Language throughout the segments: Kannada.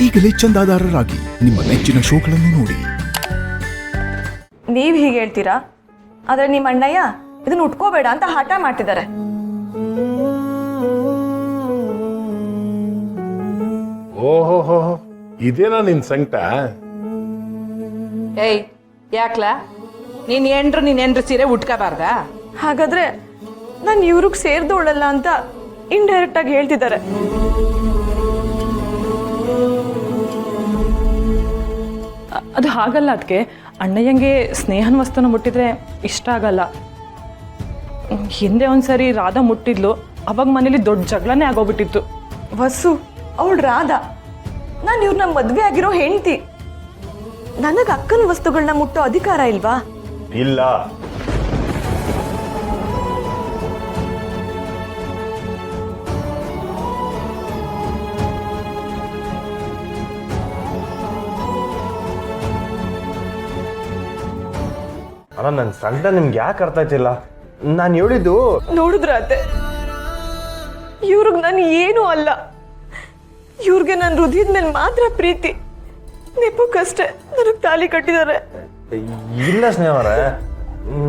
ಈಗಲೇ ಚಂದಾದಾರರಾಗಿ ನಿಮ್ಮ ನೆಚ್ಚಿನ ಶೋಗಳನ್ನು ನೋಡಿ. ನೀವು ಹೀಗೆ ಹೇಳ್ತೀರಾ, ಆದರೆ ನಿಮ್ಮ ಅಣ್ಣಯ್ಯ ಇದನ್ನ ಉಟ್ಕೋಬೇಡ ಅಂತ ಹಠ ಮಾಡ್ತಿದ್ದಾರೆ. ಓಹೋ, ಇದೇನಾ ನಿನ್ ಸಂಕಟ? ಏಯ್ ಯಾಕ್ಲ ನೀನ್ ಹೆಂಡ್ರು ಸೀರೆ ಉಟ್ಕೋಬಾರ್ದ? ಹಾಗಾದ್ರೆ ನಾನು ಇವ್ರಿಗೆ ಸೇರ್ದೋಳಲ್ಲ ಅಂತ ಇಂಡೈರೆಕ್ಟ್ ಆಗಿ ಹೇಳ್ತಿದ್ದಾರೆ. ಅದು ಹಾಗಲ್ಲ. ಅದಕ್ಕೆ ಅಣ್ಣಯ್ಯಂಗೆ ಸ್ನೇಹನ ವಸ್ತುನ ಮುಟ್ಟಿದ್ರೆ ಇಷ್ಟ ಆಗಲ್ಲ. ಹಿಂದೆ ಒಂದ್ಸರಿ ರಾಧಾ ಮುಟ್ಟಿದ್ಲು, ಅವಾಗ ಮನೇಲಿ ದೊಡ್ಡ ಜಗಳನೇ ಆಗೋಗ್ಬಿಟ್ಟಿತ್ತು. ವಸು ಅವಳು ರಾಧಾ, ನಾನು ಇವ್ರನ್ನ ಮದ್ವೆ ಆಗಿರೋ ಹೆಂಡತಿ. ನನಗೆ ಅಕ್ಕನ ವಸ್ತುಗಳನ್ನ ಮುಟ್ಟೋ ಅಧಿಕಾರ ಇಲ್ವಾ? ಇಲ್ಲ. ಅಲ್ಲ, ನನ್ನ ಸಂಕಟ ನಿಮ್ಗೆ ಯಾಕೆ ಅರ್ಥ ಆಯ್ತಿಲ್ಲ? ನಾನು ಹೇಳಿದ್ದು ನೋಡಿದ್ರ ಅತ್ತೆ, ಇವ್ರಿಗೆ ನಾನು ಏನೂ ಅಲ್ಲ. ಇವ್ರಿಗೆ ನನ್ನ ಹೃದಯದ ಮೇಲೆ ಮಾತ್ರ ಪ್ರೀತಿ. ನೆಪಕ್ಕಷ್ಟೇ ನನಗೆ ತಾಲಿ ಕಟ್ಟಿದ್ದಾರೆ. ಇಲ್ಲ ಸ್ನೇಹವರೇ,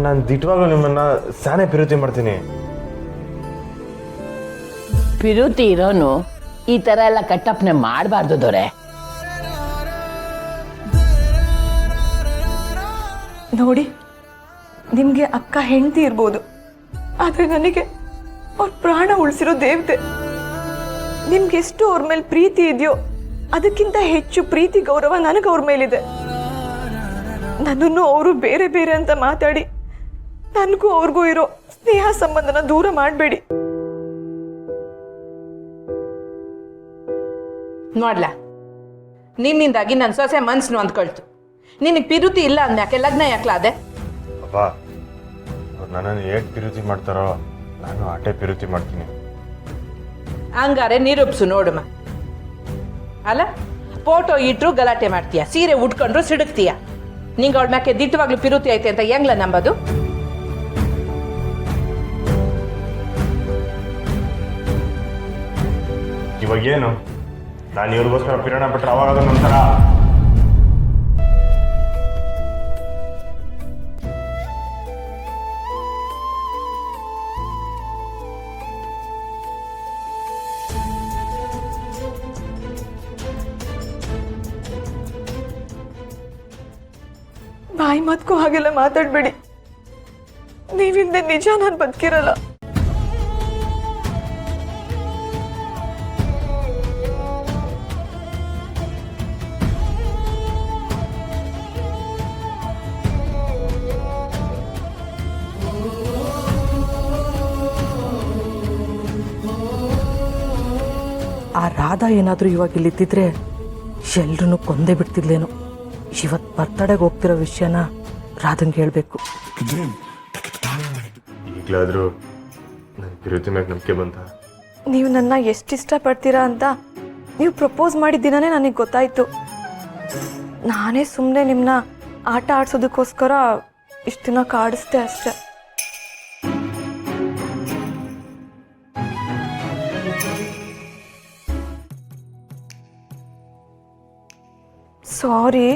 ನಾನು ದಿಟ್ಟವಾಗ್ಲೂ ನಿಮ್ಮನ್ನ ಸಾನೆ ಪ್ರೀತಿ ಮಾಡ್ತೀನಿ. ಪಿರುತಿ ಇರೋನು ಈ ತರ ಎಲ್ಲ ಕಟ್ಟಪ್ಪನೆ ಮಾಡಬಾರ್ದು ದೊರೆ. ನೋಡಿ, ನಿಮ್ಗೆ ಅಕ್ಕ ಹೆಂಡತಿ ಇರ್ಬೋದು, ಆದ್ರೆ ನನಗೆ ಅವ್ರ ಪ್ರಾಣ ಉಳಿಸಿರೋ ದೇವತೆ. ನಿಮ್ಗೆ ಎಷ್ಟು ಅವ್ರ ಮೇಲೆ ಪ್ರೀತಿ ಇದೆಯೋ ಅದಕ್ಕಿಂತ ಹೆಚ್ಚು ಪ್ರೀತಿ ಗೌರವ ನನಗೆ ಅವ್ರ ಮೇಲಿದೆ. ನನ್ನನ್ನು ಅವರು ಬೇರೆ ಬೇರೆ ಅಂತ ಮಾತಾಡಿ ನನಗೂ ಅವ್ರಿಗೂ ಇರೋ ಸ್ನೇಹ ಸಂಬಂಧನ ದೂರ ಮಾಡಬೇಡಿ. ನೋಡ್ಲ, ನಿನ್ನಿಂದಾಗಿ ನನ್ನ ಸೊಸೆ ಮನ್ಸು ಅಂದ್ಕೊಳ್ತು. ನಿನಗೆ ಪಿರುತಿ ಇಲ್ಲ ಅಂದ್ಯಾಕೆ ಲಗ್ನ ಯಾಕ್ಲ ಅದೇ? ಅಪ್ಪ, ಅವ್ರು ನನ್ನನ್ನು ಹೇಗೆ ಪ್ರೀತಿ ಮಾಡ್ತಾರೋ ನಾನು ಆಟೆ ಪ್ರೀತಿ ಮಾಡ್ತೀನಿ. ಹಂಗಾರೆ ನಿರೂಪಿಸು ನೋಡಮ್ಮ. ಅಲ್ಲ, ಫೋಟೋ ಇಟ್ರು ಗಲಾಟೆ ಮಾಡ್ತೀಯ, ಸೀರೆ ಉಟ್ಕೊಂಡ್ರು ಸಿಡುಕ್ತೀಯ. ನಿಂಗೆ ಅವಳ ಮ್ಯಾಕೆ ದಿಟ್ಟವಾಗ್ಲೂ ಪಿರುತಿ ಐತೆ ಅಂತ ಹೆಂಗ್ಲ ನಂಬೋದು? ಇವಾಗ ಏನು, ನಾನು ಇವ್ರಿಗೋಸ್ಕರ ಪಿರಣ ಬಿಟ್ರೆ ಅವಾಗ ನಂತರ ಬಾಯಿ ಮಾತ್ಕೋ ಹಾಗೆಲ್ಲ ಮಾತಾಡ್ಬೇಡಿ. ನೀವಿಂದ ನಿಜ ನಾನು ಬದುಕಿರಲ್ಲ. ಆ ರಾಧಾ ಏನಾದರೂ ಇವಾಗ ಇಲ್ಲಿದ್ದಿದ್ರೆ ಎಲ್ರೂ ಕೊಂದೇ ಬಿಡ್ತಿದ್ಲೇನು. ಇವತ್ತು ಬರ್ತಡೆಗೆ ಹೋಗ್ತಿರೋ ವಿಷಯನ ರಾಧಂಗೆ ಹೇಳಬೇಕು. ಈಗಲಾದರೂ ನನ್ನ ಪ್ರೀತಿ ಮ್ಯಾಗ ನಂಬಿಕೆ ಬಂತ? ನೀವು ನನ್ನ ಎಷ್ಟು ಇಷ್ಟಪಡ್ತೀರಾ ಅಂತ ನೀವು ಪ್ರಪೋಸ್ ಮಾಡಿದ ದಿನನೇ ನನಗೆ ಗೊತ್ತಾಯ್ತು. ನಾನೇ ಸುಮ್ಮನೆ ನಿಮ್ಮನ್ನ ಆಟ ಆಡ್ಸೋದಕ್ಕೋಸ್ಕರ ಇಷ್ಟು ದಿನ ಕಾಡಿಸ್ದೆ ಅಷ್ಟೆ. ಸಾರಿ.